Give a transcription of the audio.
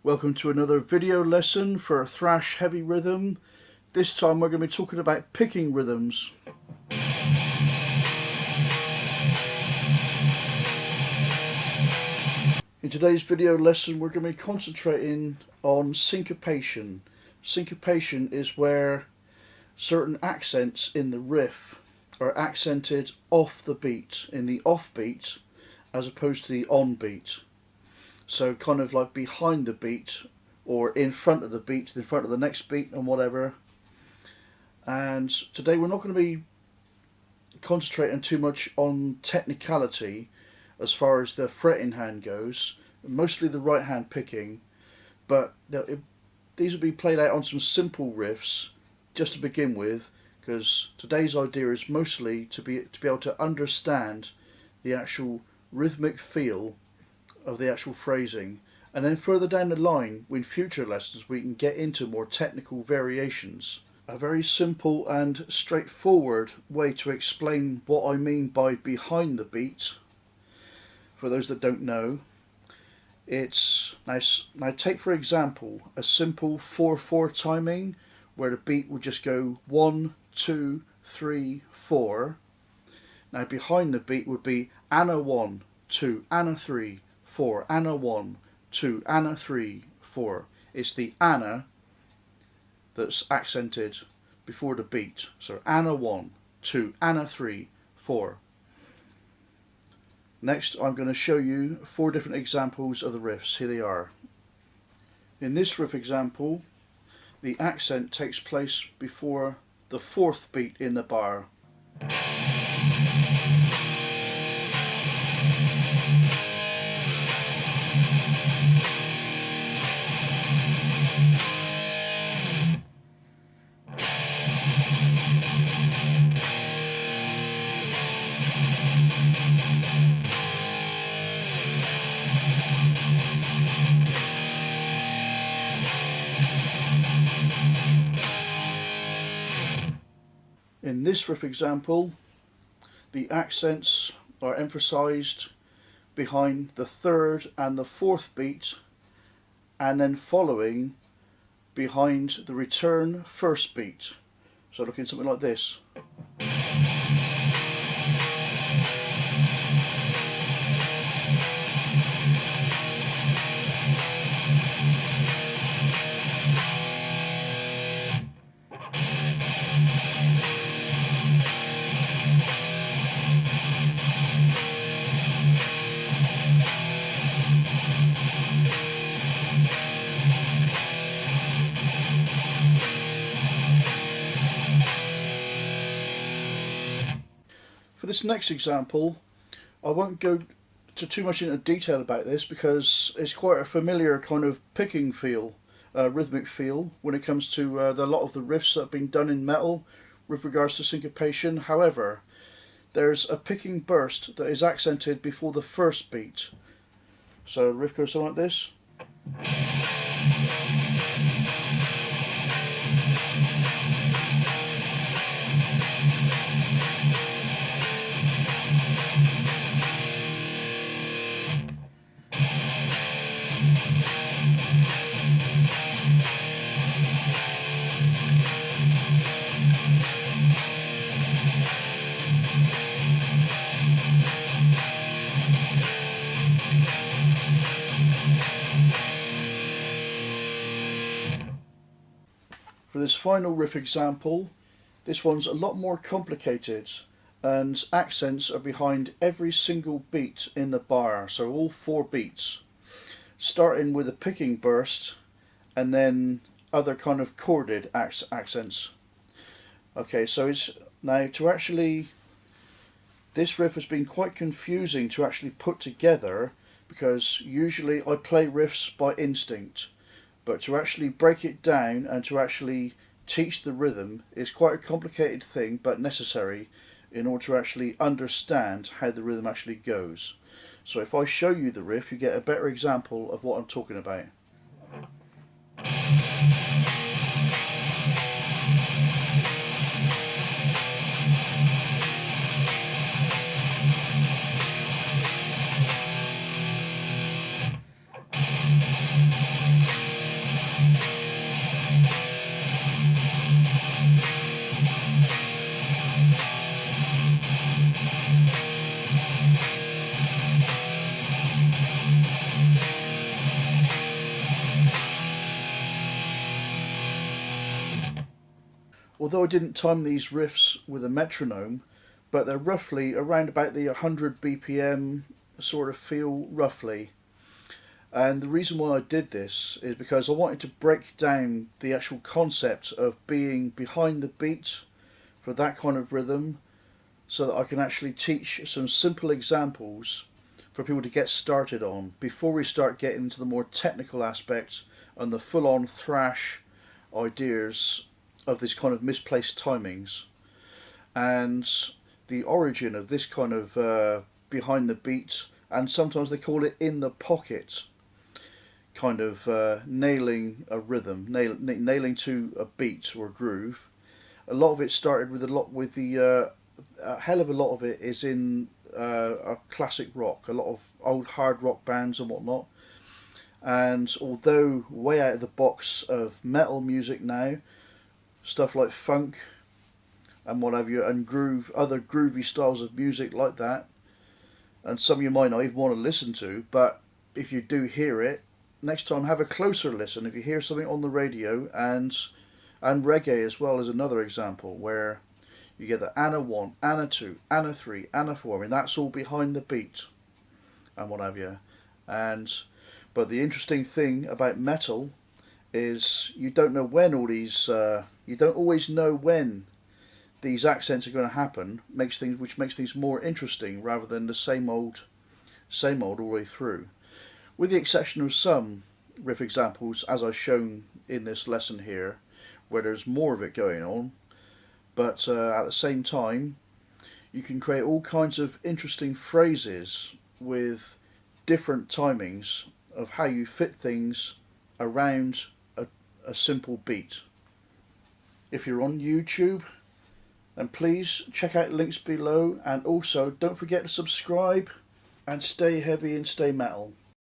Welcome to another video lesson for thrash heavy rhythm. This time we're going to be talking about picking rhythms. In today's video lesson we're going to be concentrating on syncopation. Syncopation is where certain accents in the riff are accented off the beat, in the off beat as opposed to the on beat. So kind of like behind the beat or in front of the beat, in front of the next beat and whatever. And today we're not going to be concentrating too much on technicality as far as the fretting hand goes, mostly the right hand picking, but these will be played out on some simple riffs just to begin with, because today's idea is mostly to be able to understand the actual rhythmic feel of the actual phrasing, and then further down the line in future lessons we can get into more technical variations. A very simple and straightforward way to explain what I mean by behind the beat, for those that don't know, it's now take for example a simple 4/4 timing where the beat would just go 1, 2, 3, 4. Now behind the beat would be and a 1, 2, and a 3, 4, and a 1, 2, and a 3, 4. It's the Anna that's accented before the beat. So and a 1, 2, and a 3, 4. Next I'm going to show you 4 different examples of the riffs. Here they are. In this riff example, the accent takes place before the 4th beat in the bar. In this riff example, the accents are emphasized behind the 3rd and the 4th beat, and then following behind the return 1st beat. So looking something like this. For this next example, I won't go too much into detail about this because it's quite a familiar kind of picking feel, rhythmic feel when it comes to a lot of the riffs that have been done in metal with regards to syncopation. However, there's a picking burst that is accented before the 1st beat. So the riff goes something like this. For this final riff example, this one's a lot more complicated and accents are behind every single beat in the bar, so all 4 beats, starting with a picking burst and then other kind of chorded accents. Okay, so it's now to actually, this riff has been quite confusing to actually put together because usually I play riffs by instinct. But to actually break it down and to actually teach the rhythm is quite a complicated thing, but necessary in order to actually understand how the rhythm actually goes. So if I show you the riff, you get a better example of what I'm talking about. although I didn't time these riffs with a metronome, but they're roughly around about the 100 BPM sort of feel, roughly. And the reason why I did this is because I wanted to break down the actual concept of being behind the beat for that kind of rhythm, so that I can actually teach some simple examples for people to get started on before we start getting into the more technical aspects and the full-on thrash ideas of these kind of misplaced timings. And the origin of this kind of behind the beat, and sometimes they call it in the pocket, kind of nailing a rhythm, nailing to a beat or a groove. A lot of it started with a hell of a lot of it is in a classic rock, a lot of old hard rock bands and whatnot. And although way out of the box of metal music now, stuff like funk and what have you, and other groovy styles of music like that, and some you might not even want to listen to, but if you do hear it, next time have a closer listen. If you hear something on the radio, and reggae as well is another example, where you get the Anna 1, Anna 2, Anna 3, Anna 4, I mean that's all behind the beat and what have you. But the interesting thing about metal is you don't know when all these, you don't always know when these accents are going to happen, which makes things more interesting rather than the same old all the way through. With the exception of some riff examples, as I've shown in this lesson here, where there's more of it going on, but at the same time, you can create all kinds of interesting phrases with different timings of how you fit things around a simple beat. If you're on YouTube, then please check out links below, and also don't forget to subscribe, and stay heavy and stay metal.